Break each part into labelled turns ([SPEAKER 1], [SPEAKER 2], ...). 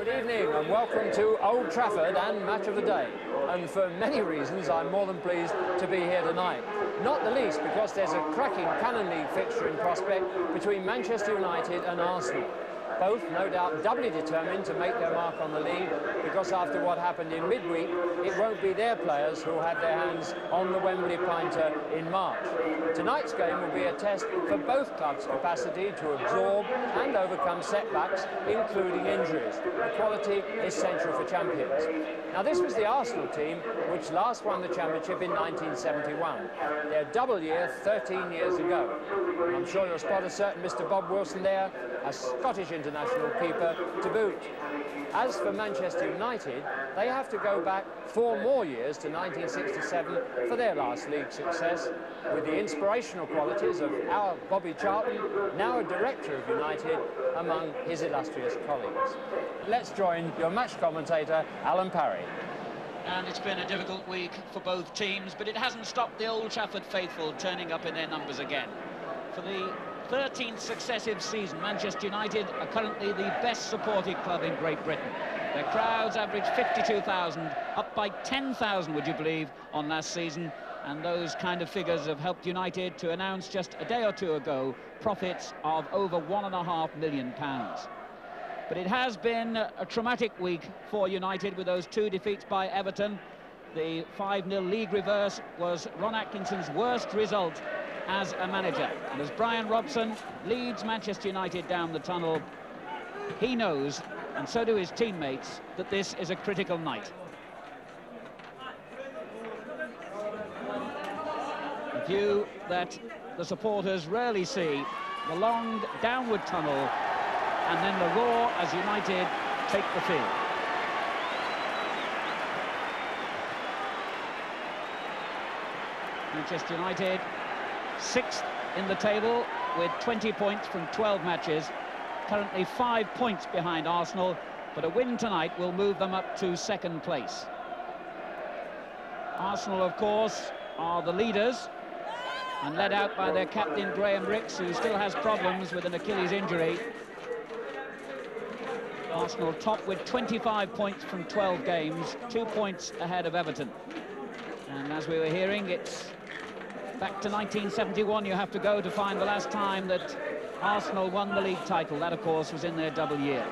[SPEAKER 1] Good evening and welcome to Old Trafford and Match of the Day. And for many reasons, I'm more than pleased to be here tonight. Not the least because there's a cracking Cannon League fixture in prospect between Manchester United and Arsenal. Both, no doubt, doubly determined to make their mark on the league, because after what happened in midweek, it won't be their players who have their hands on the Wembley Pinter in March. Tonight's game will be a test for both clubs' capacity to absorb and overcome setbacks, including injuries, a quality essential for champions. Now, this was the Arsenal team which last won the championship in 1971. Their double year 13 years ago. I'm sure you'll spot a certain Mr. Bob Wilson there, a Scottish international keeper to boot. As for Manchester United, they have to go back 4 more years to 1967 for their last league success, with the inspirational qualities of our Bobby Charlton, now a director of United, among his illustrious colleagues. Let's join your match commentator, Alan Parry.
[SPEAKER 2] And it's been a difficult week for both teams, but it hasn't stopped the Old Trafford faithful turning up in their numbers again. For the 13th successive season, Manchester United are currently the best supported club in Great Britain. Their crowds average 52,000, up by 10,000, would you believe, on last season. And those kind of figures have helped United to announce just a day or two ago profits of over £1.5 million. But it has been a traumatic week for United with those 2 defeats by Everton. The 5-0 league reverse was Ron Atkinson's worst result as a manager. And as Brian Robson leads Manchester United down the tunnel, he knows, and so do his teammates, that this is a critical night. A view that the supporters rarely see, the long downward tunnel, and then the roar as United take the field. Manchester United 6th in the table with 20 points from 12 matches, currently 5 points behind Arsenal, but a win tonight will move them up to 2nd place. Arsenal, of course, are the leaders and led out by their captain Graham Rix, who still has problems with an Achilles injury. Arsenal top with 25 points from 12 games, 2 points ahead of Everton. And as we were hearing, it's back to 1971 you have to go to find the last time that Arsenal won the league title. That, of course, was in their double year.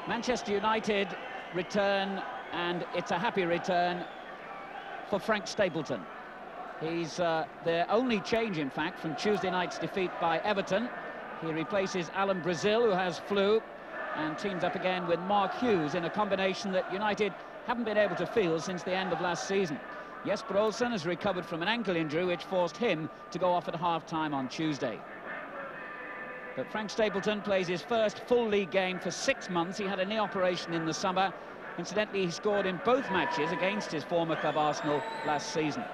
[SPEAKER 2] Manchester United return, and it's a happy return for Frank Stapleton. He's their only change, in fact, from Tuesday night's defeat by Everton. He replaces Alan Brazil, who has flu, and teams up again with Mark Hughes in a combination that United haven't been able to field since the end of last season. Jesper Olsen has recovered from an ankle injury which forced him to go off at half-time on Tuesday. But Frank Stapleton plays his first full league game for 6 months. He had a knee operation in the summer. Incidentally, he scored in both matches against his former club Arsenal last season.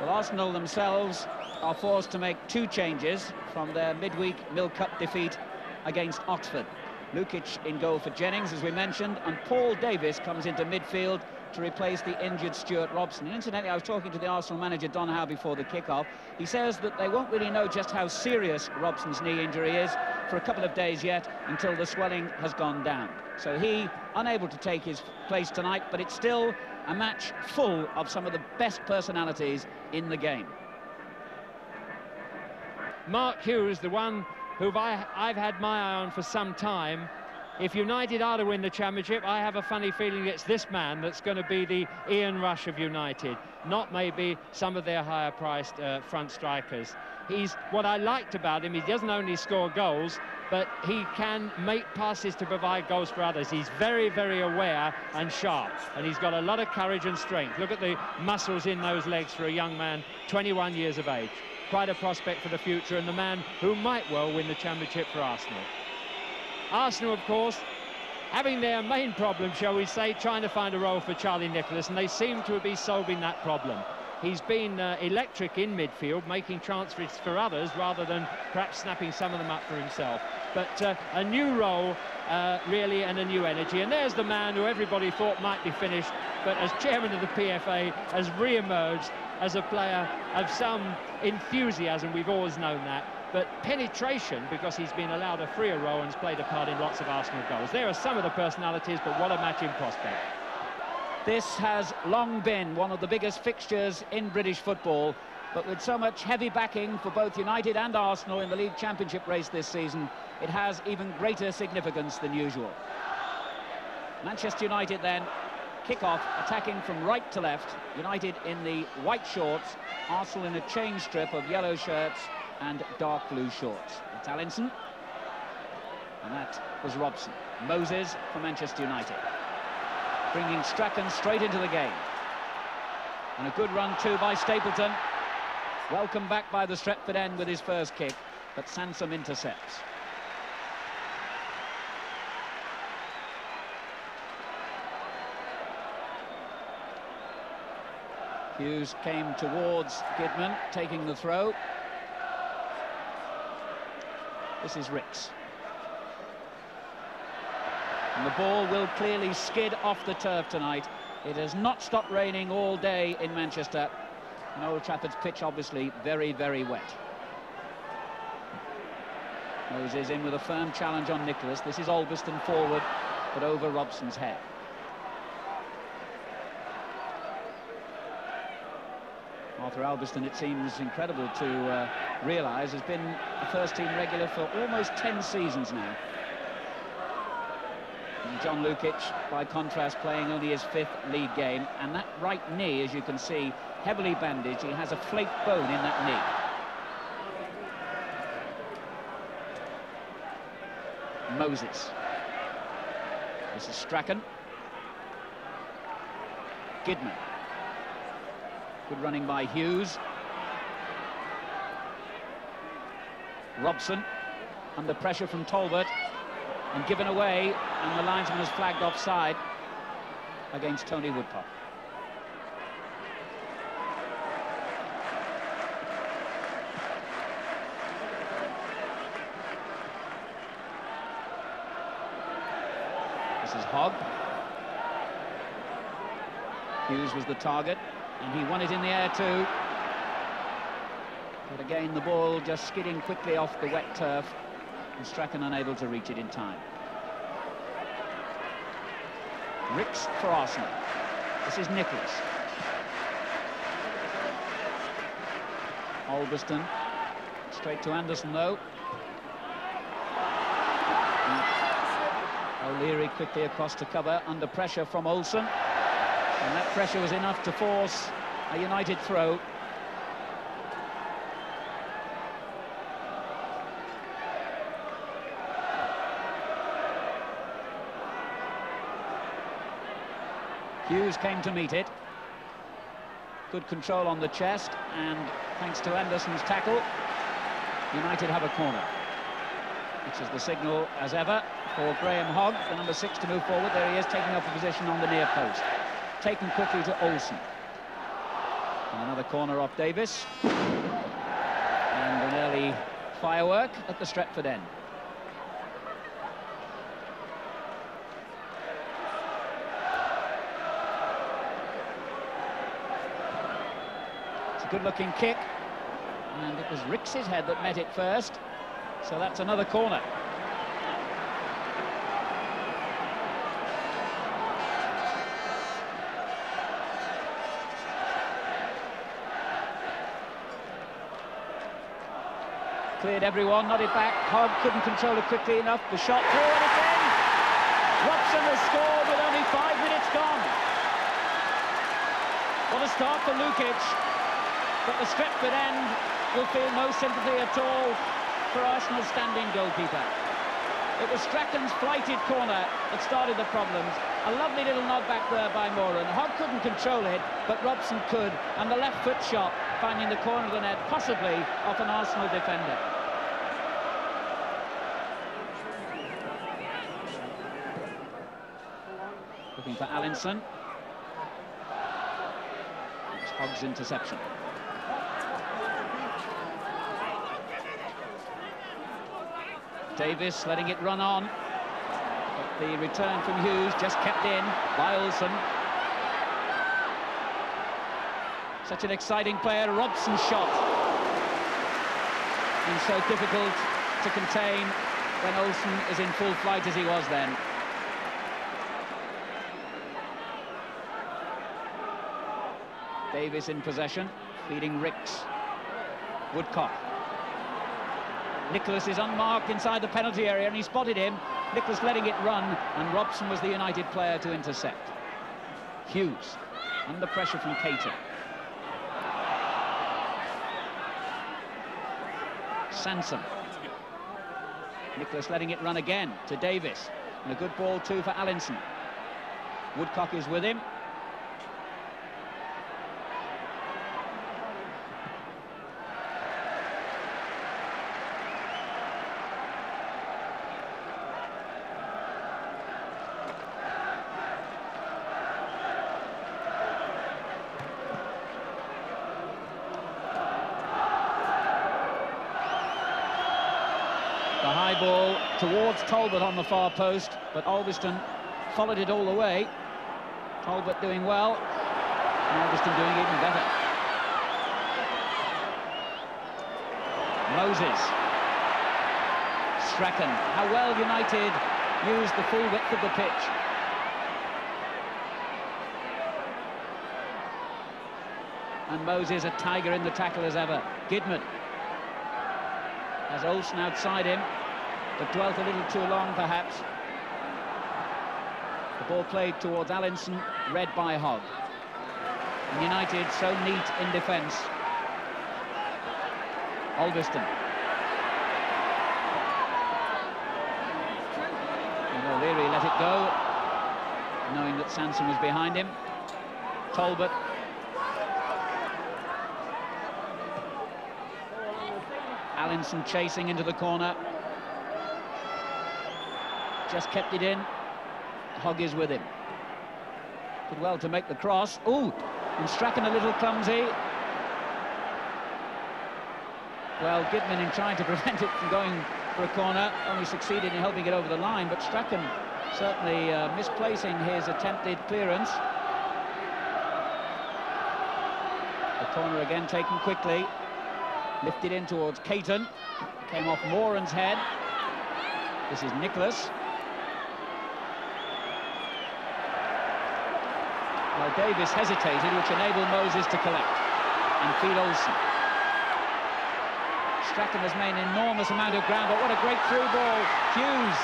[SPEAKER 2] Well, Arsenal themselves are forced to make 2 changes from their midweek Milk Cup defeat against Oxford. Lukic in goal for Jennings, as we mentioned, and Paul Davis comes into midfield to replace the injured Stuart Robson. And incidentally, I was talking to the Arsenal manager, Don Howe, before the kick-off. He says that they won't really know just how serious Robson's knee injury is for a couple of days yet, until the swelling has gone down. So he unable to take his place tonight, but it's still a match full of some of the best personalities in the game.
[SPEAKER 3] Mark Hughes, the one who I've had my eye on for some time. If United are to win the championship, I have a funny feeling it's this man that's going to be the Ian Rush of United, not maybe some of their higher-priced front strikers. What I liked about him, he doesn't only score goals, but he can make passes to provide goals for others. He's very, very aware and sharp, and he's got a lot of courage and strength. Look at the muscles in those legs for a young man, 21 years of age. Quite a prospect for the future, and the man who might well win the championship for Arsenal. Arsenal, of course, having their main problem, shall we say, trying to find a role for Charlie Nicholas, and they seem to be solving that problem. He's been electric in midfield, making transfers for others rather than perhaps snapping some of them up for himself. But a new role, really, and a new energy. And there's the man who everybody thought might be finished, but as chairman of the PFA has re-emerged as a player of some enthusiasm. We've always known that. but penetration, because he's been allowed a freer role and has played a part in lots of Arsenal goals. There are some of the personalities, but what a match in prospect.
[SPEAKER 2] This has long been one of the biggest fixtures in British football, but with so much heavy backing for both United and Arsenal in the League Championship race this season, it has even greater significance than usual. Manchester United then kick off, attacking from right to left. United in the white shorts, Arsenal in a change strip of yellow shirts and dark blue shorts. It's Alisson, and that was Robson. Moses for Manchester United, bringing Strachan straight into the game. And a good run too by Stapleton. Welcome back by the Stretford end with his first kick, but Sansom intercepts. Hughes came towards Kidman, taking the throw. This is Ricks. And the ball will clearly skid off the turf tonight. It has not stopped raining all day in Manchester. And Old Trafford's pitch obviously very, very wet. Moses in with a firm challenge on Nicholas. This is Albiston forward, but over Robson's head. Arthur Albiston, it seems incredible to realise, has been a first-team regular for almost 10 seasons now. And John Lukic, by contrast, playing only his 5th league game, and that right knee, as you can see, heavily bandaged. He has a flake bone in that knee. Moses. This is Strachan. Kidman. Good running by Hughes. Robson under pressure from Talbot and given away, and the linesman has flagged offside against Tony Woodcock. This is Hogg. Hughes was the target, and he won it in the air too. But again, the ball just skidding quickly off the wet turf, and Strachan unable to reach it in time. Ricks for Arsenal. This is Nicholas. Albiston. Straight to Anderson, though. O'Leary quickly across to cover, under pressure from Olsen. And that pressure was enough to force a United throw. Hughes came to meet it. Good control on the chest, and thanks to Anderson's tackle, United have a corner, which is the signal, as ever, for Graham Hogg, the number 6, to move forward. There he is, taking up a position on the near post. Taken quickly to Olsen. And another corner off Davis. And an early firework at the Stretford end. It's a good-looking kick. And it was Ricks' head that met it first. So that's another corner. Cleared everyone, nodded back. Hogg couldn't control it quickly enough. The shot through, and it's in! Robson has scored with only 5 minutes gone. What a start for Lukic. But the Stretford end will feel no sympathy at all for Arsenal's standing goalkeeper. It was Strachan's flighted corner that started the problems. A lovely little nod back there by Moran. Hogg couldn't control it, but Robson could. And the left foot shot finding the corner of the net, possibly off an Arsenal defender. Looking for Alisson. It's Hogg's interception. Davis letting it run on. But the return from Hughes just kept in by Olsen. Such an exciting player. Robson's shot. and so difficult to contain when Olsen is in full flight as he was then. Davis in possession, feeding Ricks. Woodcock. Nicholas is unmarked inside the penalty area, and he spotted him. Nicholas letting it run, and Robson was the United player to intercept. Hughes, under pressure from Cater. Sansom. Nicholas letting it run again to Davis. And a good ball too for Allinson. Woodcock is with him. The high ball towards Talbot on the far post, but Alveston followed it all the way. Talbot doing well, and Alveston doing even better. Moses. Strachan. How well United used the full width of the pitch. And Moses a tiger in the tackle as ever. Gidman. Has Olsen outside him, but dwelt a little too long, perhaps. The ball played towards Allinson, read by Hogg. And United so neat in defence. Alveston. And O'Leary let it go, knowing that Sansom was behind him. Talbot. Allinson chasing into the corner. Just kept it in. Hogg is with him. Did well to make the cross. Ooh, and Strachan a little clumsy. Well, Gidman, in trying to prevent it from going for a corner, only succeeded in helping it over the line, but Strachan certainly misplacing his attempted clearance. The corner again taken quickly. Lifted in towards Caton. Came off Moran's head. This is Nicholas. Well, Davis hesitated, which enabled Moses to collect and feed Olsen. Strachan has made an enormous amount of ground, but what a great through ball. Hughes.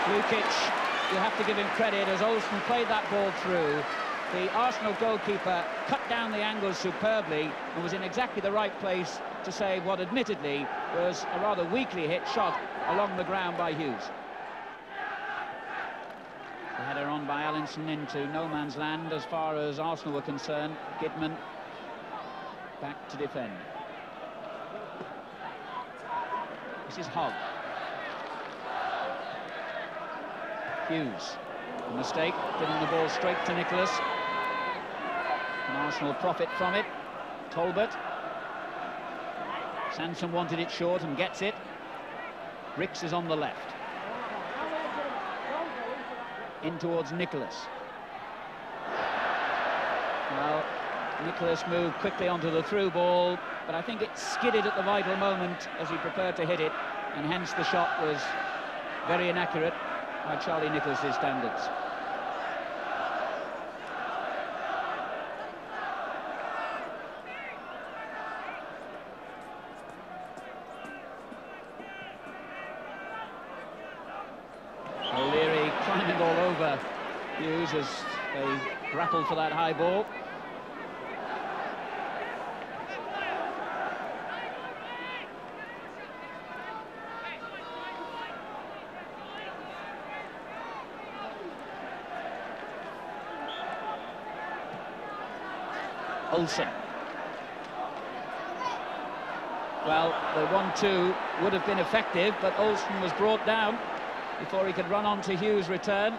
[SPEAKER 2] Lukic, you have to give him credit, as Olsen played that ball through. The Arsenal goalkeeper cut down the angle superbly and was in exactly the right place to save what admittedly was a rather weakly hit shot along the ground by Hughes. The header on by Allinson into no man's land as far as Arsenal were concerned. Gidman back to defend. This is Hogg. Hughes. A mistake, giving the ball straight to Nicholas. And Arsenal profit from it. Talbot. Sansom wanted it short and gets it. Ricks is on the left. In towards Nicholas. Well, Nicholas moved quickly onto the through ball, but I think it skidded at the vital moment as he prepared to hit it, and hence the shot was very inaccurate by Charlie Nicholas's standards. O'Leary climbing all over Hughes as they grappled for that high ball. Olsen. Well, the 1-2 would have been effective, but Olsen was brought down before he could run on to Hughes' return.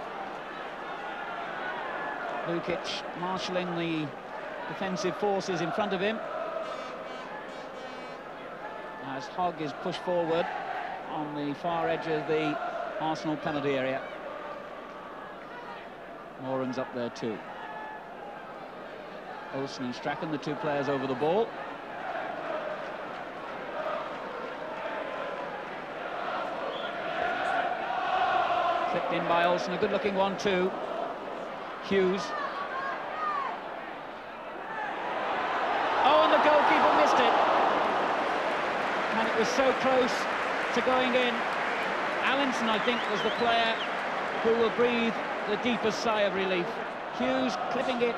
[SPEAKER 2] Lukic marshalling the defensive forces in front of him as Hogg is pushed forward on the far edge of the Arsenal penalty area. Moran's up there too. Olsen and Strachan, the two players over the ball. Clipped in by Olsen, a good-looking one too. Hughes. Oh, and the goalkeeper missed it. And it was so close to going in. Allinson, I think, was the player who will breathe the deepest sigh of relief. Hughes clipping it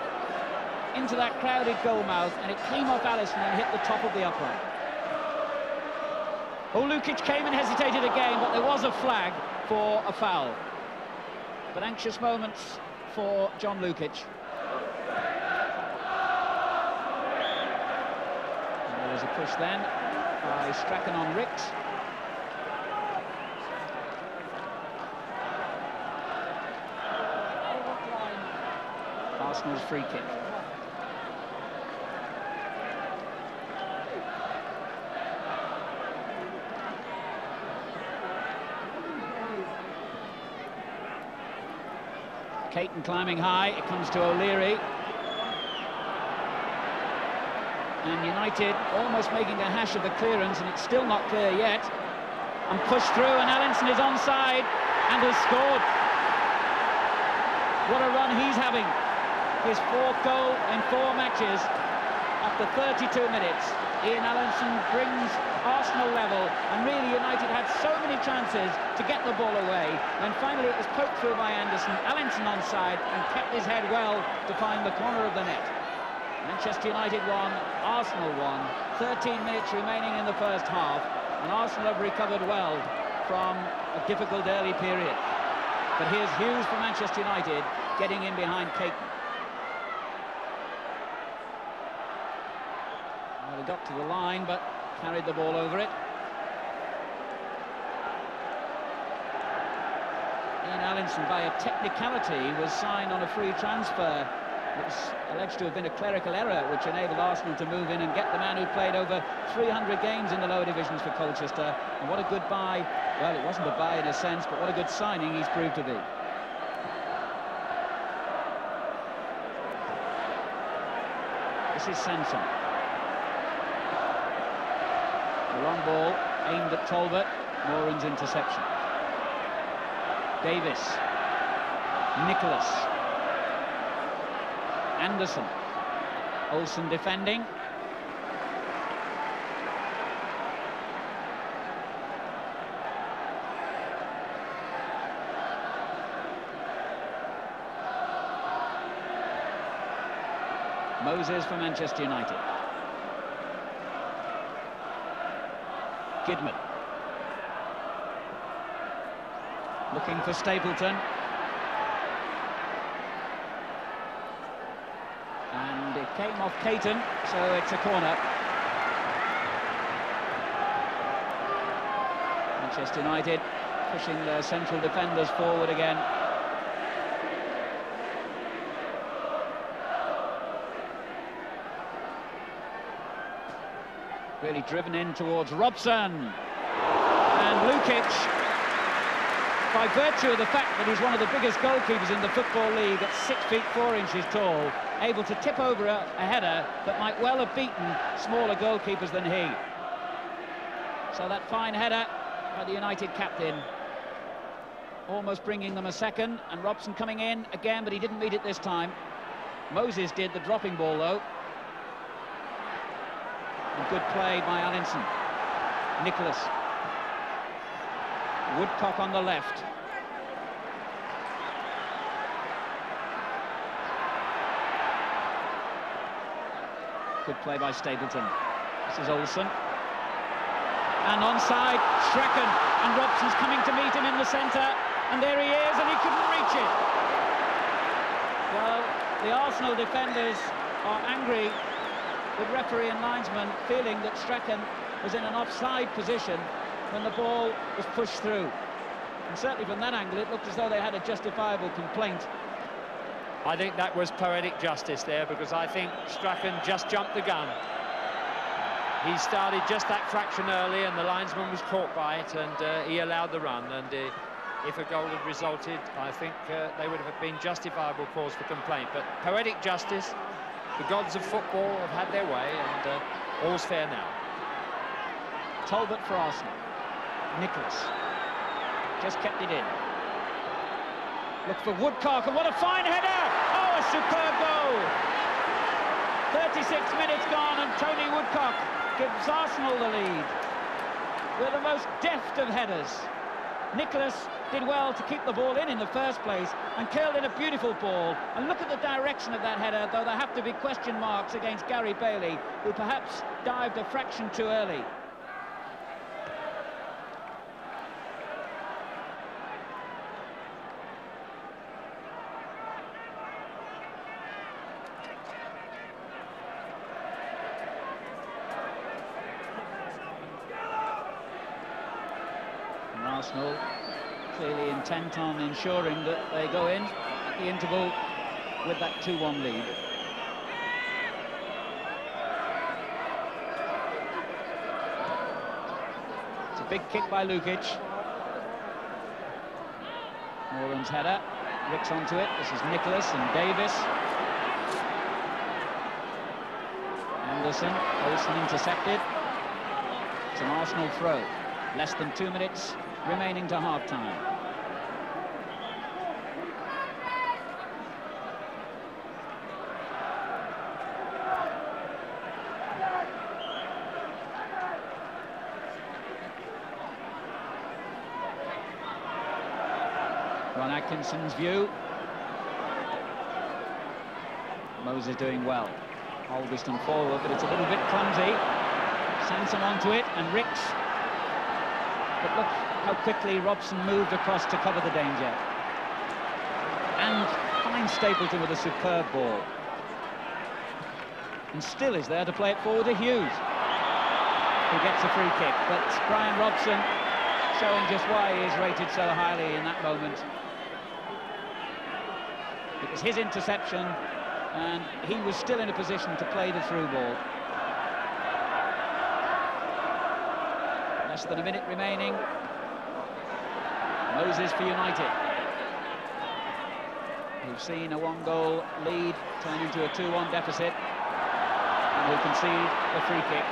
[SPEAKER 2] into that crowded goal mouth, and it came off Alisson and hit the top of the upright. Oh, Lukic came and hesitated again, but there was a flag for a foul. But anxious moments for John Lukic. And there was a push then by Strachan on Ricks. Arsenal's free kick. Caton climbing high, it comes to O'Leary. And United almost making a hash of the clearance, and it's still not clear yet. And pushed through, and Allinson is onside and has scored. What a run he's having. His fourth goal in 4 matches after 32 minutes. Ian Allinson brings Arsenal level, and really United had so many chances to get the ball away, and finally it was poked through by Anderson. Allinson onside and kept his head well to find the corner of the net. Manchester United won, Arsenal won. 13 minutes remaining in the first half, and Arsenal have recovered well from a difficult early period. But here's Hughes for Manchester United getting in behind Caton. Well, he got to the line, but carried the ball over it. Ian Allinson, by a technicality, was signed on a free transfer. It was alleged to have been a clerical error which enabled Arsenal to move in and get the man who played over 300 games in the lower divisions for Colchester. And what a good buy. Well, it wasn't a buy in a sense, but what a good signing he's proved to be. This is Sanson. The long ball aimed at Talbot. Moran's interception. Davis. Nicholas. Anderson. Olsen defending. Moses for Manchester United. Kidman. Looking for Stapleton. And it came off Caton, so it's a corner. Manchester United pushing their central defenders forward again. Really driven in towards Robson. And Lukic, by virtue of the fact that he's one of the biggest goalkeepers in the Football League at 6 feet 4 inches tall, able to tip over a header that might well have beaten smaller goalkeepers than he. So that fine header by the United captain, almost bringing them a second, and Robson coming in again, but he didn't meet it this time. Moses did the dropping ball though. Good play by Allinson. Nicholas. Woodcock on the left. Good play by Stapleton. This is Olsen. And onside, Strachan. And Robson's coming to meet him in the centre. And there he is, and he couldn't reach it. Well, the Arsenal defenders are angry with referee and linesman, feeling that Strachan was in an offside position when the ball was pushed through. And certainly from that angle, it looked as though they had a justifiable complaint.
[SPEAKER 3] I think that was poetic justice there, because I think Strachan just jumped the gun. He started just that fraction early, and the linesman was caught by it, and he allowed the run. And if a goal had resulted, I think they would have been justifiable cause for complaint. But poetic justice. The gods of football have had their way, and all's fair now.
[SPEAKER 2] Talbot for Arsenal. Nicholas just kept it in. Look for Woodcock, and what a fine header! Oh, a superb goal! 36 minutes gone, and Tony Woodcock gives Arsenal the lead with the most deft of headers. Nicholas did well to keep the ball in the first place and curled in a beautiful ball. And look at the direction of that header, though there have to be question marks against Gary Bailey, who perhaps dived a fraction too early. Arsenal clearly intent on ensuring that they go in at the interval with that 2-1 lead. It's a big kick by Lukic. Moran's header, Ricks onto it. This is Nicholas and Davis. Anderson, Olsen intercepted. It's an Arsenal throw. Less than 2 minutes remaining to half-time. Ron Atkinson's view. Moses doing well. Holgerston forward, but it's a little bit clumsy. Sansom onto it, and Ricks. But look how quickly Robson moved across to cover the danger. And fine Stapleton with a superb ball. And still is there to play it forward to Hughes, who gets a free kick. But Brian Robson showing just why he is rated so highly in that moment. It was his interception, and he was still in a position to play the through ball. Less than a minute remaining. Moses for United. We've seen a 1-goal lead turn into a 2-1 deficit, and we concede the free kick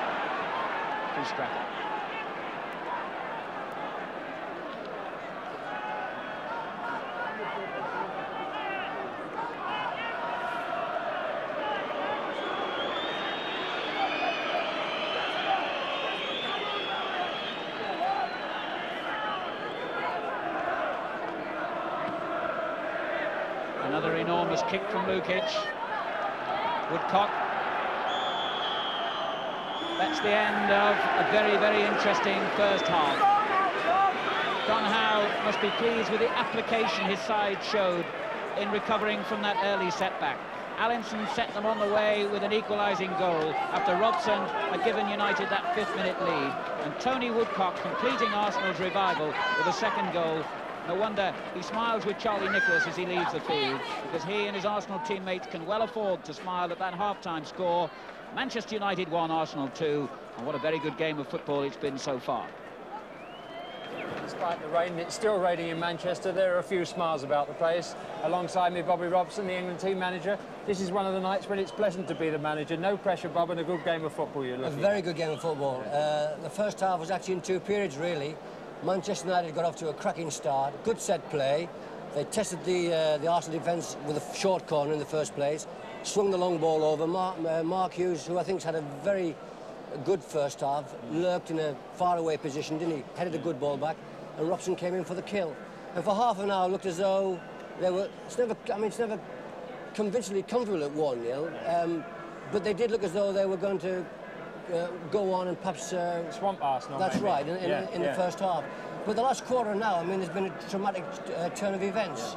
[SPEAKER 2] to Strachan. Another enormous kick from Lukic. Woodcock. That's the end of a very, very interesting first half. Don Howe must be pleased with the application his side showed in recovering from that early setback. Allinson set them on the way with an equalising goal after Robson had given United that 5th-minute lead. And Tony Woodcock completing Arsenal's revival with a second goal. No wonder he smiles with Charlie Nicholas as he leaves the field, because he and his Arsenal teammates can well afford to smile at that half-time score. Manchester United 1, Arsenal 2, and what a very good game of football it's been so far.
[SPEAKER 1] Despite the rain, it's still raining in Manchester. There are a few smiles about the place. Alongside me, Bobby Robson, the England team manager. This is one of the nights when it's pleasant to be the manager. No pressure, Bob, and a good game of football you're looking at.
[SPEAKER 4] A very good game of football. The first half was actually in 2 periods, really. Manchester United got off to a cracking start, good set play. They tested the Arsenal defence with a short corner in the first place, swung the long ball over. Mark Hughes, who I think's had a very good first half, lurked in a faraway position, didn't he? Headed a good ball back, and Robson came in for the kill. And for half an hour, it looked as though they were. It's never convincingly comfortable at 1-0, but they did look as though they were going to go on and perhaps
[SPEAKER 1] swamp Arsenal.
[SPEAKER 4] That's
[SPEAKER 1] maybe.
[SPEAKER 4] right in the first half. But the last quarter now, I mean, there's been a dramatic turn of events.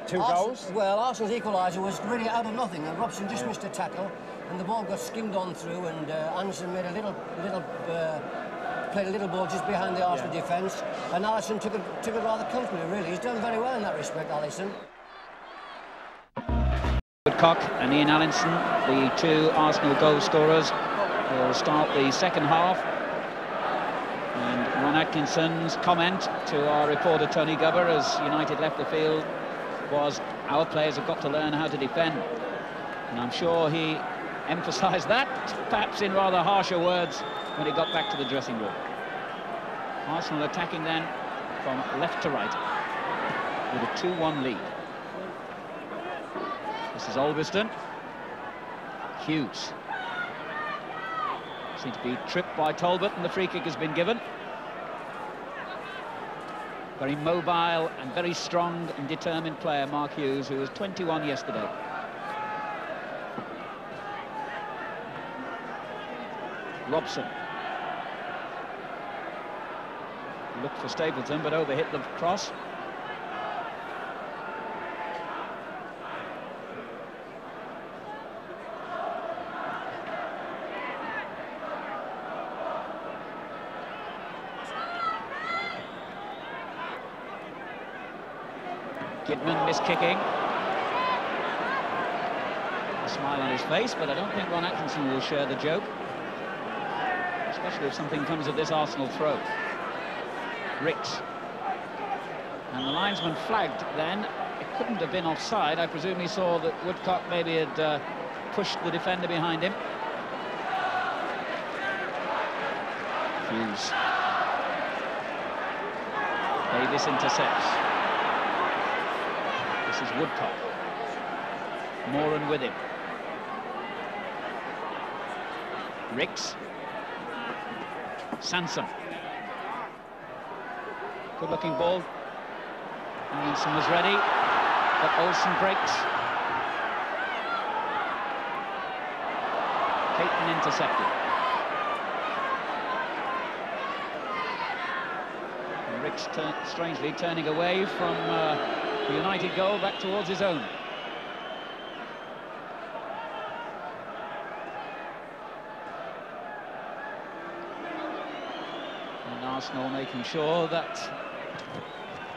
[SPEAKER 1] Two goals.
[SPEAKER 4] Well, Arsenal's equaliser was really out of nothing, and Robson just missed a tackle, and the ball got skimmed on through, and Anderson made played a little ball just behind the Arsenal defence, and Alisson took it rather comfortably. Really, he's done very well in that respect, Alisson.
[SPEAKER 2] Woodcock and Ian Allinson, the 2 Arsenal goal scorers, will start the second half. And Ron Atkinson's comment to our reporter Tony Gubber as United left the field was, our players have got to learn how to defend. And I'm sure he emphasised that, perhaps in rather harsher words, when he got back to the dressing room. Arsenal attacking then from left to right. with a 2-1 lead. This is Olbiston. Hughes. Seems to be tripped by Talbot, and the free kick has been given. Very mobile and very strong and determined player, Mark Hughes, who was 21 yesterday. Robson. Looked for Stapleton, but overhit the cross. Kidman miskicking. A smile on his face, but I don't think Ron Atkinson will share the joke, especially if something comes of this Arsenal throw. Ricks. And the linesman flagged then. It couldn't have been offside. I presume he saw that Woodcock maybe had pushed the defender behind him. Hughes. Davis intercepts. This is Woodcock. Moran with him. Ricks. Sansom. Good-looking ball. Williamson was ready, but Olsen breaks. Caton intercepted. And Ricks strangely turning away from the United goal back towards his own. And Arsenal making sure that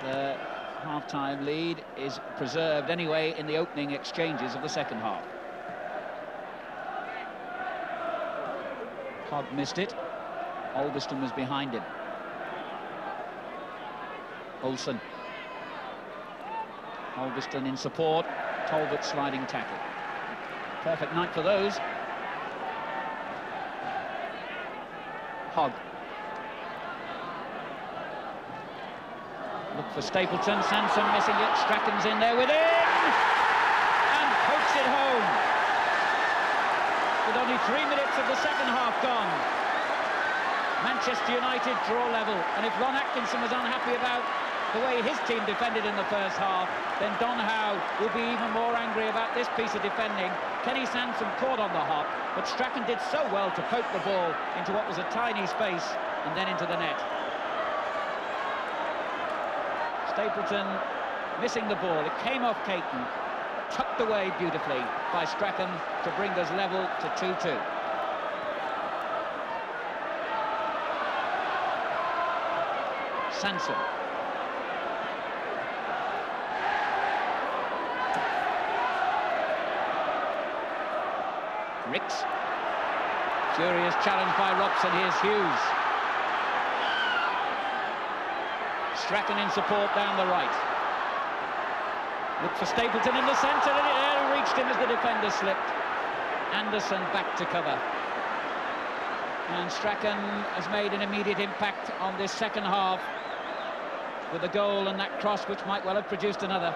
[SPEAKER 2] the half-time lead is preserved anyway in the opening exchanges of the second half. Hogg missed it. Olbiston was behind him. Olsen. Olbiston in support. Talbot sliding tackle. Perfect night for those. Hogg. Look for Stapleton. Sansom missing it. Strachan's in there with it. And pokes it home. With only 3 minutes of the second half gone. Manchester United draw level. And if Ron Atkinson was unhappy about the way his team defended in the first half, then Don Howe will be even more angry about this piece of defending. Kenny Sansom caught on the hop, but Strachan did so well to poke the ball into what was a tiny space and then into the net. Stapleton missing the ball. It came off Caton, tucked away beautifully by Strachan to bring us level to 2-2. Sansom. Ricks. Furious challenge by Robson. Here's Hughes. Strachan in support down the right. Look for Stapleton in the centre, and it reached him as the defender slipped. Anderson back to cover. And Strachan has made an immediate impact on this second half with a goal and that cross, which might well have produced another.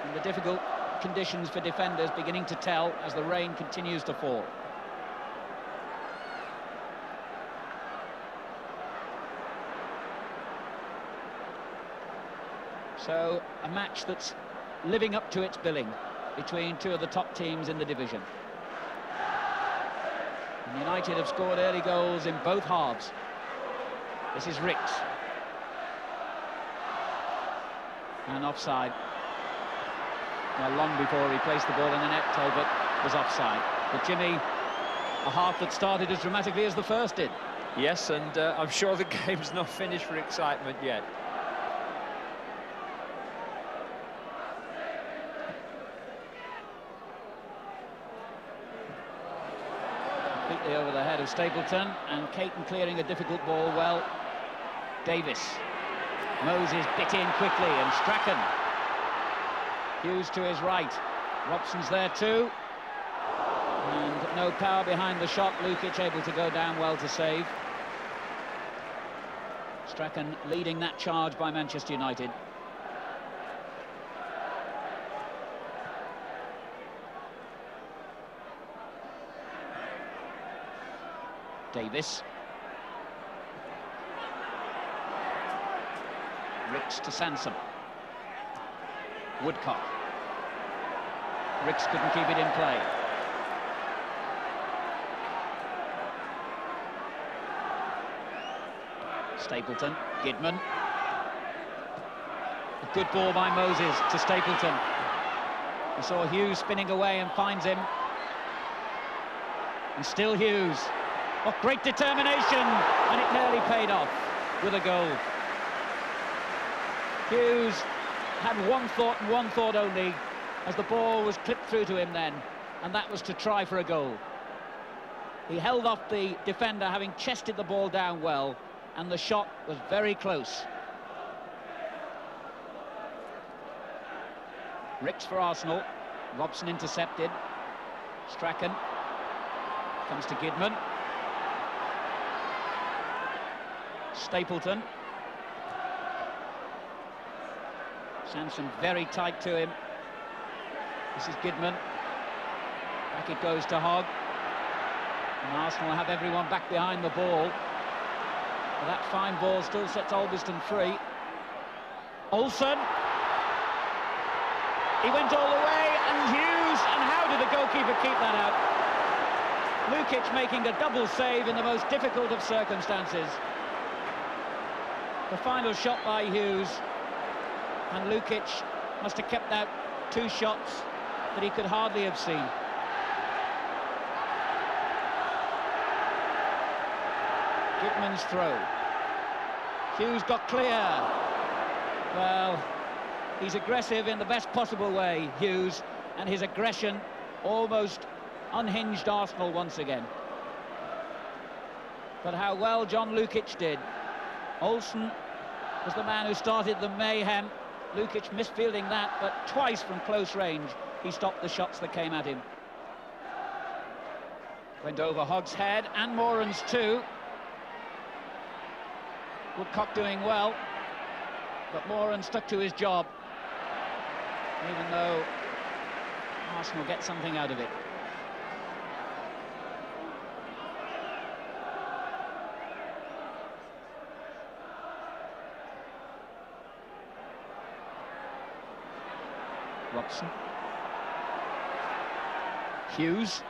[SPEAKER 2] And the difficult conditions for defenders beginning to tell as the rain continues to fall. So a match that's living up to its billing between two of the top teams in the division. And United have scored early goals in both halves. This is Ricks. And offside. Well, long before he placed the ball in the net, Talbot was offside. But Jimmy, a half that started as dramatically as the first did.
[SPEAKER 3] Yes, and I'm sure the game's not finished for excitement yet.
[SPEAKER 2] Completely over the head of Stapleton, and Caton clearing a difficult ball well. Davis. Moses bit in quickly, and Strachan. Hughes to his right. Robson's there too. And no power behind the shot. Lukic able to go down well to save. Strachan leading that charge by Manchester United. Davis. Ricks to Sansom. Woodcock. Ricks couldn't keep it in play. Stapleton, Gidman. A good ball by Moses to Stapleton. We saw Hughes spinning away and finds him. And still Hughes. Oh, great determination, and it nearly paid off with a goal. Hughes had one thought and one thought only as the ball was clipped through to him then, and that was to try for a goal. He held off the defender, having chested the ball down well, and the shot was very close. Ricks for Arsenal. Robson intercepted. Strachan comes to Gidman. Stapleton. Sansom very tight to him. This is Gidman. Back it goes to Hogg. And Arsenal have everyone back behind the ball. But that fine ball still sets Albiston free. Olsen. He went all the way, and Hughes, and how did the goalkeeper keep that out? Lukic making a double save in the most difficult of circumstances. The final shot by Hughes, and Lukic must have kept out two shots that he could hardly have seen. Gitman's throw. Hughes got clear. Well, he's aggressive in the best possible way, Hughes, and his aggression almost unhinged Arsenal once again. But how well John Lukic did. Olsen was the man who started the mayhem. Lukic misfielding that, but twice from close range he stopped the shots that came at him. Went over Hogg's head, and Moran's too. Woodcock doing well, but Moran stuck to his job, even though Arsenal get something out of it. Robson. Hughes.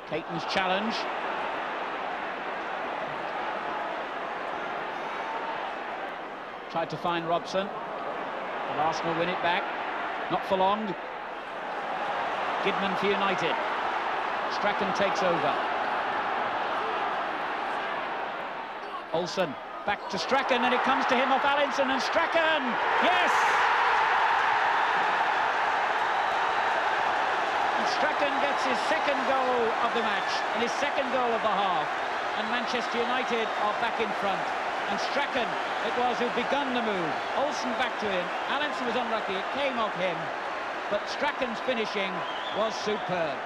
[SPEAKER 2] Caton's challenge. Tried to find Robson. And Arsenal win it back. Not for long. Gidman for United. Strachan takes over. Olsen back to Strachan, and it comes to him off Allinson, and Strachan! Yes! Strachan gets his second goal of the match and his second goal of the half, and Manchester United are back in front. And Strachan it was who'd begun the move. Olsen back to him. Allinson was unlucky, it came off him, but Strachan's finishing was superb.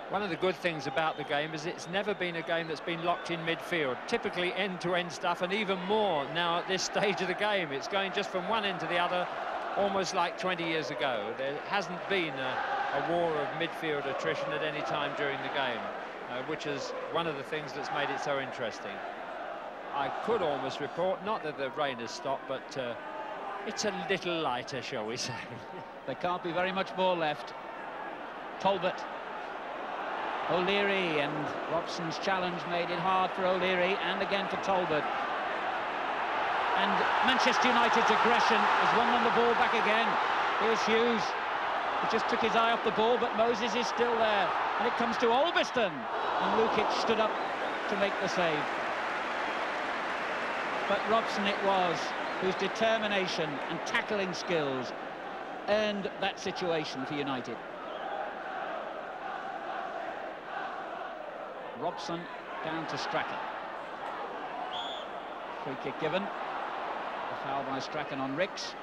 [SPEAKER 3] One of the good things about the game is it's never been a game that's been locked in midfield. Typically end-to-end stuff, and even more now at this stage of the game. It's going just from one end to the other, almost like 20 years ago. There hasn't been a war of midfield attrition at any time during the game, which is one of the things that's made it so interesting. I could almost report, not that the rain has stopped, but it's a little lighter, shall we say.
[SPEAKER 2] There can't be very much more left. Talbot. O'Leary, and Robson's challenge made it hard for O'Leary, and again for Talbot. And Manchester United's aggression has won them the ball back again. Here's Hughes. He just took his eye off the ball, but Moses is still there. And it comes to Albiston. And Lukic stood up to make the save. But Robson it was, whose determination and tackling skills earned that situation for United. Robson down to Strachan. Free kick given. A foul by Strachan on Ricks.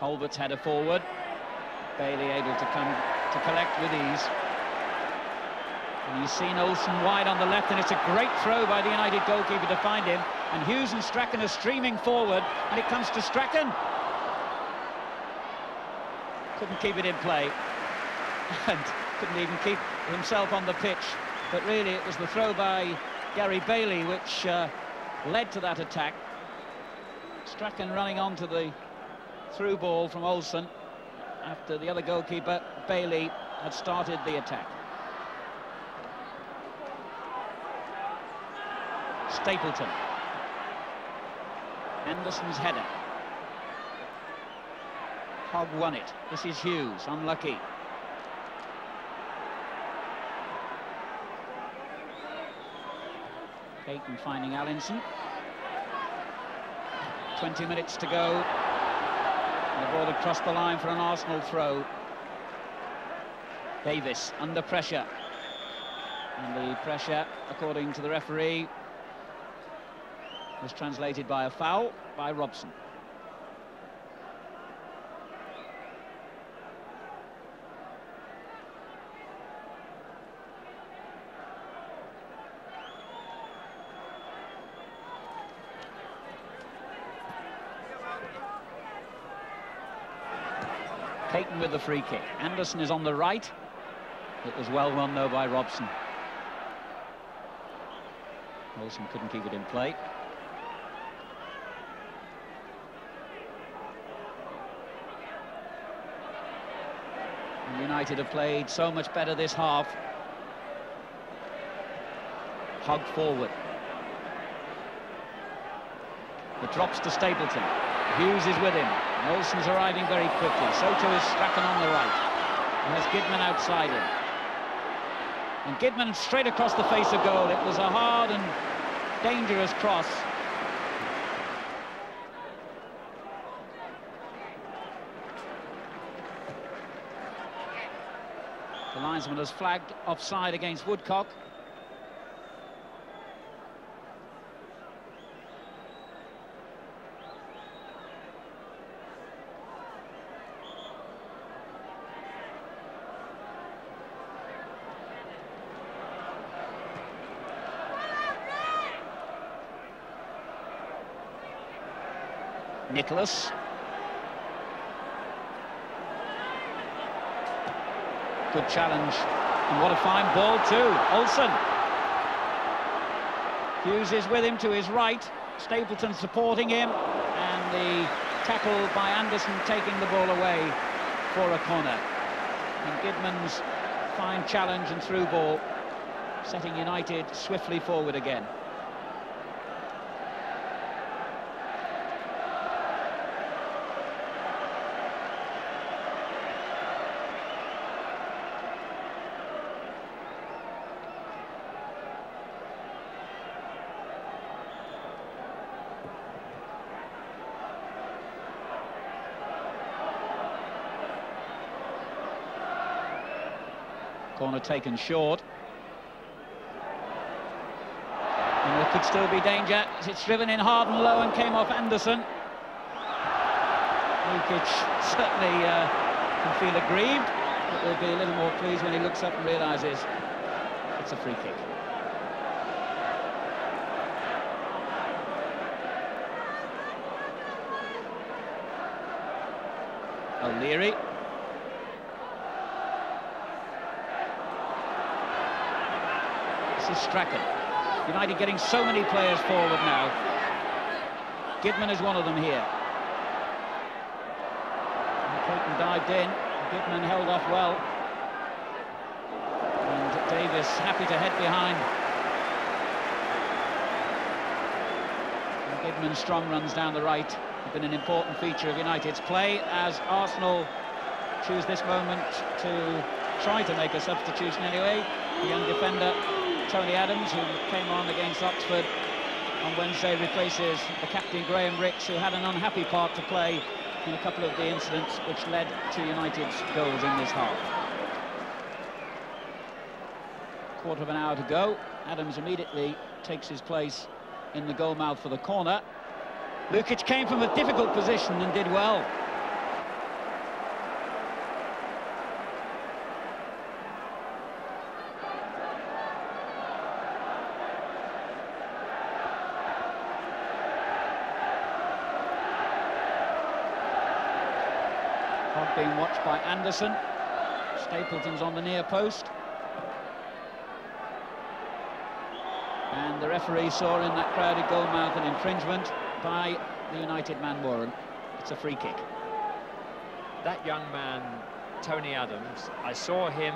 [SPEAKER 2] Holbert's header forward. Bailey able to come to collect with ease. And he's seen Olsen wide on the left, and it's a great throw by the United goalkeeper to find him. And Hughes and Strachan are streaming forward, and it comes to Strachan. Couldn't keep it in play, and couldn't even keep himself on the pitch. But really, it was the throw by Gary Bailey which led to that attack. Strachan running onto the through ball from Olsen after the other goalkeeper, Bailey, had started the attack. Stapleton. Anderson's header. Hogg won it. This is Hughes, unlucky. Payton finding Allinson. 20 minutes to go. And the ball had crossed the line for an Arsenal throw. Davis under pressure. And the pressure, according to the referee, was translated by a foul by Robson. Payton with the free kick. Anderson is on the right. It was well run though by Robson. Olsen couldn't keep it in play. And United have played so much better this half. Hogg forward. It drops to Stapleton. Hughes is with him. And Olsen's arriving very quickly. So too is Strachan on the right. And there's Gidman outside him. And Gidman straight across the face of goal. It was a hard and dangerous cross. The linesman has flagged offside against Woodcock. Nicholas. Good challenge. And what a fine ball too. Olsen. Hughes is with him to his right. Stapleton supporting him. And the tackle by Anderson taking the ball away for a corner. And Gidman's fine challenge and through ball setting United swiftly forward again. Corner taken short. And there could still be danger. It's driven in hard and low and came off Anderson. Lukic certainly can feel aggrieved, but will be a little more pleased when he looks up and realises it's a free kick. O'Leary. This is Strachan. United getting so many players forward now. Gidman is one of them here. Payton dived in. Gidman held off well. And Davis happy to head behind. And Gidman's strong runs down the right have been an important feature of United's play as Arsenal choose this moment to try to make a substitution anyway. The young defender Tony Adams, who came on against Oxford on Wednesday, replaces the captain Graham Ricks, who had an unhappy part to play in a couple of the incidents which led to United's goals in this half. Quarter of an hour to go. Adams immediately takes his place in the goal mouth for the corner. Lukic came from a difficult position and did well. Hogg being watched by Anderson. Stapleton's on the near post. And the referee saw in that crowded goal mouth an infringement by the United man Warren. It's a free kick.
[SPEAKER 3] That young man, Tony Adams, I saw him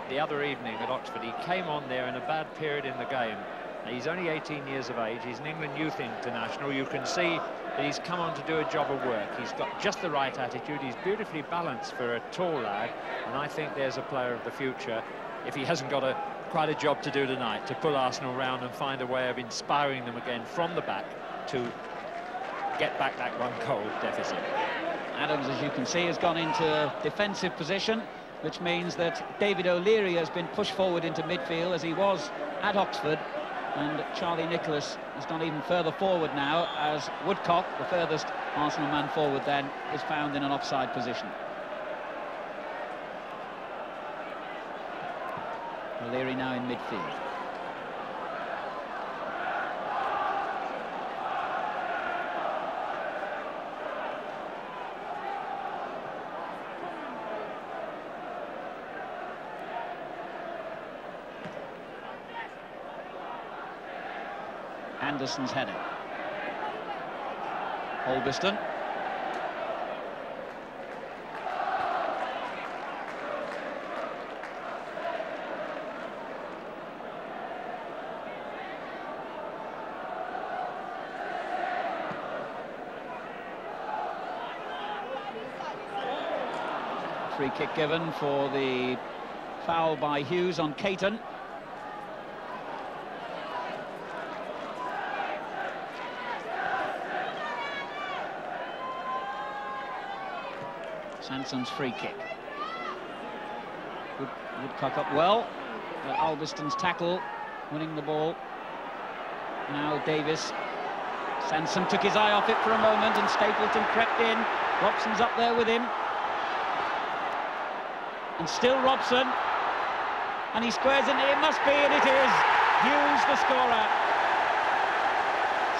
[SPEAKER 3] the other evening at Oxford. He came on there in a bad period in the game. He's only 18 years of age. He's an England youth international. You can see that he's come on to do a job of work. He's got just the right attitude. He's beautifully balanced for a tall lad, and I think there's a player of the future if he hasn't got quite a job to do tonight, to pull Arsenal round and find a way of inspiring them again from the back to get back that one goal deficit.
[SPEAKER 2] Adams, as you can see, has gone into defensive position, which means that David O'Leary has been pushed forward into midfield as he was at Oxford, and Charlie Nicholas has gone even further forward now as Woodcock, the furthest Arsenal man forward then, is found in an offside position. O'Leary now in midfield. Anderson's header. Holbiston. Free kick given for the foul by Hughes on Caton. Sanson's free kick. Woodcock up well. Albiston's tackle, winning the ball. Now Davis. Sanson took his eye off it for a moment and Stapleton crept in. Robson's up there with him. And still Robson. And he squares in. It must be, and it is. Hughes the scorer.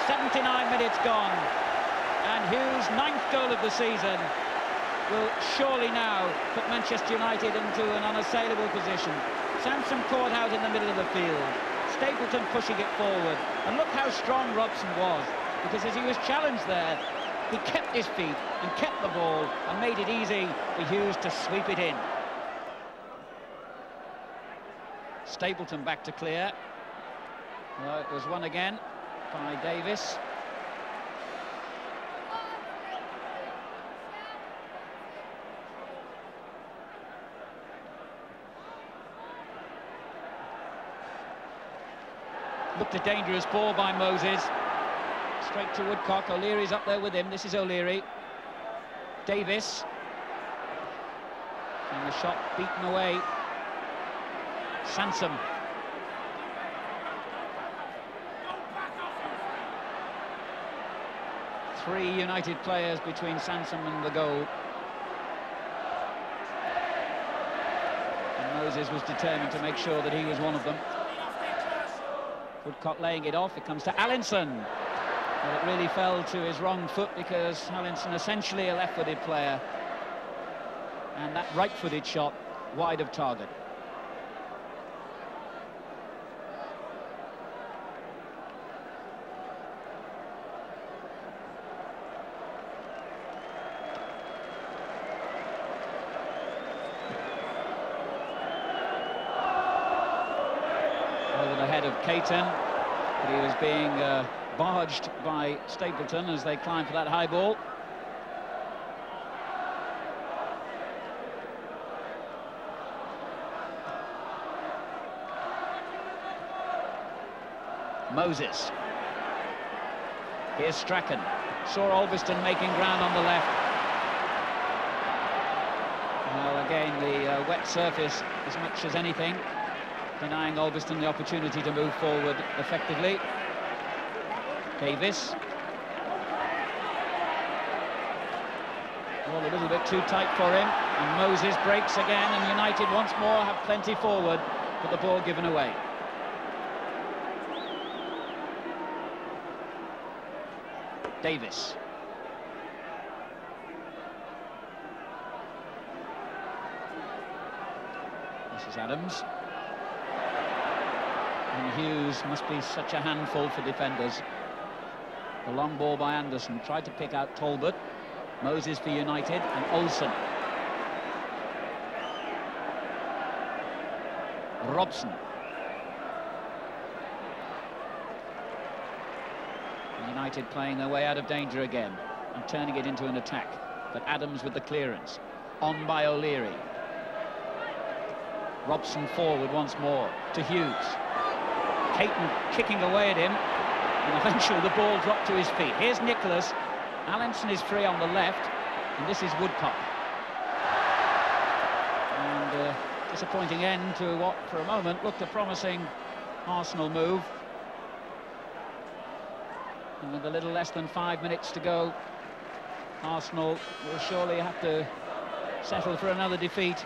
[SPEAKER 2] 79 minutes gone. And Hughes' 9th goal of the season will surely now put Manchester United into an unassailable position. Sanson caught out in the middle of the field. Stapleton pushing it forward. And look how strong Robson was, because as he was challenged there, he kept his feet and kept the ball and made it easy for Hughes to sweep it in. Stapleton back to clear. Well, it was won again by Davis. Looked a dangerous ball by Moses. Straight to Woodcock. O'Leary's up there with him. This is O'Leary. Davis. And the shot beaten away. Sanson. Three United players between Sanson and the goal. And Moses was determined to make sure that he was one of them. Woodcock laying it off. It comes to Allinson. But it really fell to his wrong foot because Allinson, essentially a left-footed player. And that right-footed shot wide of target. Over the head of Caton, but he was being barged by Stapleton as they climbed for that high ball. Moses. Here's Strachan. Saw Albiston making ground on the left. Well, again, the wet surface as much as anything, denying Albiston the opportunity to move forward effectively. Davis. Well, a little bit too tight for him, and Moses breaks again, and United once more have plenty forward, but the ball given away. Davis. This is Adams. And Hughes must be such a handful for defenders. The long ball by Anderson, tried to pick out Talbot. Moses for United, and Olsen. Robson. United playing their way out of danger again and turning it into an attack. But Adams with the clearance. On by O'Leary. Robson forward once more to Hughes. Caton kicking away at him, and eventually the ball dropped to his feet. Here's Nicholas. Allinson is free on the left, and this is Woodcock. And disappointing end to what, for a moment, looked a promising Arsenal move. And with a little less than 5 minutes to go, Arsenal will surely have to settle for another defeat.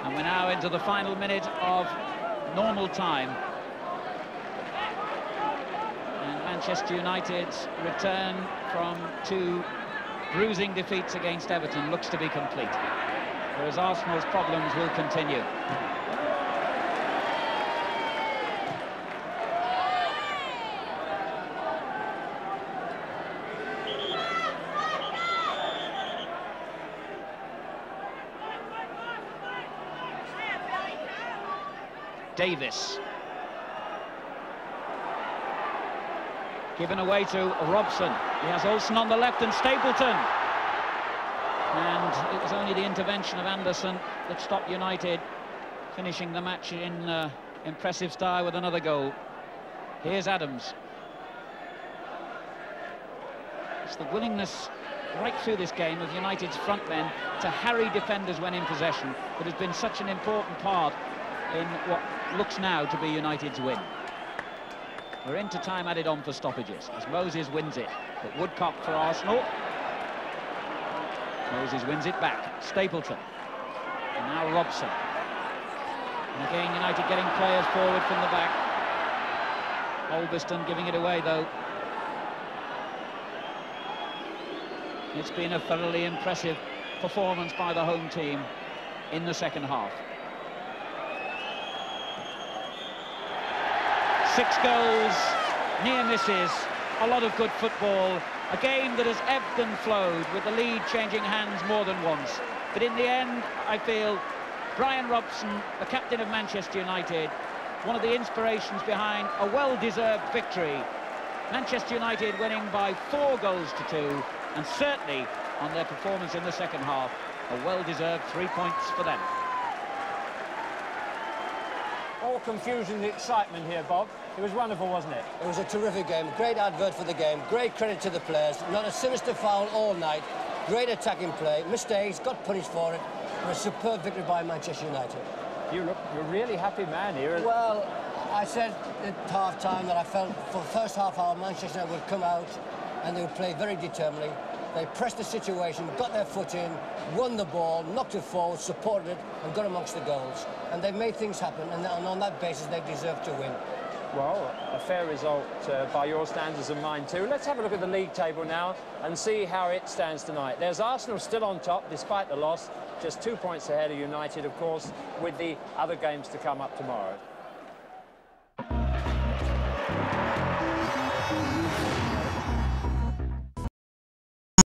[SPEAKER 2] And we're now into the final minute of normal time. And Manchester United's return from 2 bruising defeats against Everton looks to be complete, whereas Arsenal's problems will continue. Davis. Given away to Robson. He has Olsen on the left and Stapleton. And it was only the intervention of Anderson that stopped United finishing the match in impressive style with another goal. Here's Adams. It's the willingness right through this game of United's front men to harry defenders when in possession that has been such an important part in what looks now to be United's win. We're into time added on for stoppages as Moses wins it, but Woodcock for Arsenal. Moses wins it back. Stapleton. And now Robson. And again, United getting players forward from the back. Olbiston giving it away, though. It's been a thoroughly impressive performance by the home team in the second half. 6 goals, near misses, a lot of good football, a game that has ebbed and flowed with the lead changing hands more than once. But in the end, I feel Brian Robson, the captain of Manchester United, one of the inspirations behind a well-deserved victory. Manchester United winning by 4 goals to 2, and certainly on their performance in the second half, a well-deserved 3 points for them.
[SPEAKER 1] All confusion and excitement here, Bob. It was wonderful, wasn't it?
[SPEAKER 4] It was a terrific game, great advert for the game, great credit to the players, not a sinister foul all night, great attacking play, mistakes, got punished for it, and a superb victory by Manchester United.
[SPEAKER 1] You're a really happy man here.
[SPEAKER 4] Well, I said at half-time that I felt for the first half hour Manchester United would come out and they would play very determinedly. They pressed the situation, got their foot in, won the ball, knocked it forward, supported it, and got amongst the goals. And they made things happen, and on that basis, they deserved to win.
[SPEAKER 1] Well, a fair result by your standards and mine too. Let's have a look at the league table now and see how it stands tonight. There's Arsenal still on top, despite the loss, just 2 points ahead of United, of course, with the other games to come up tomorrow.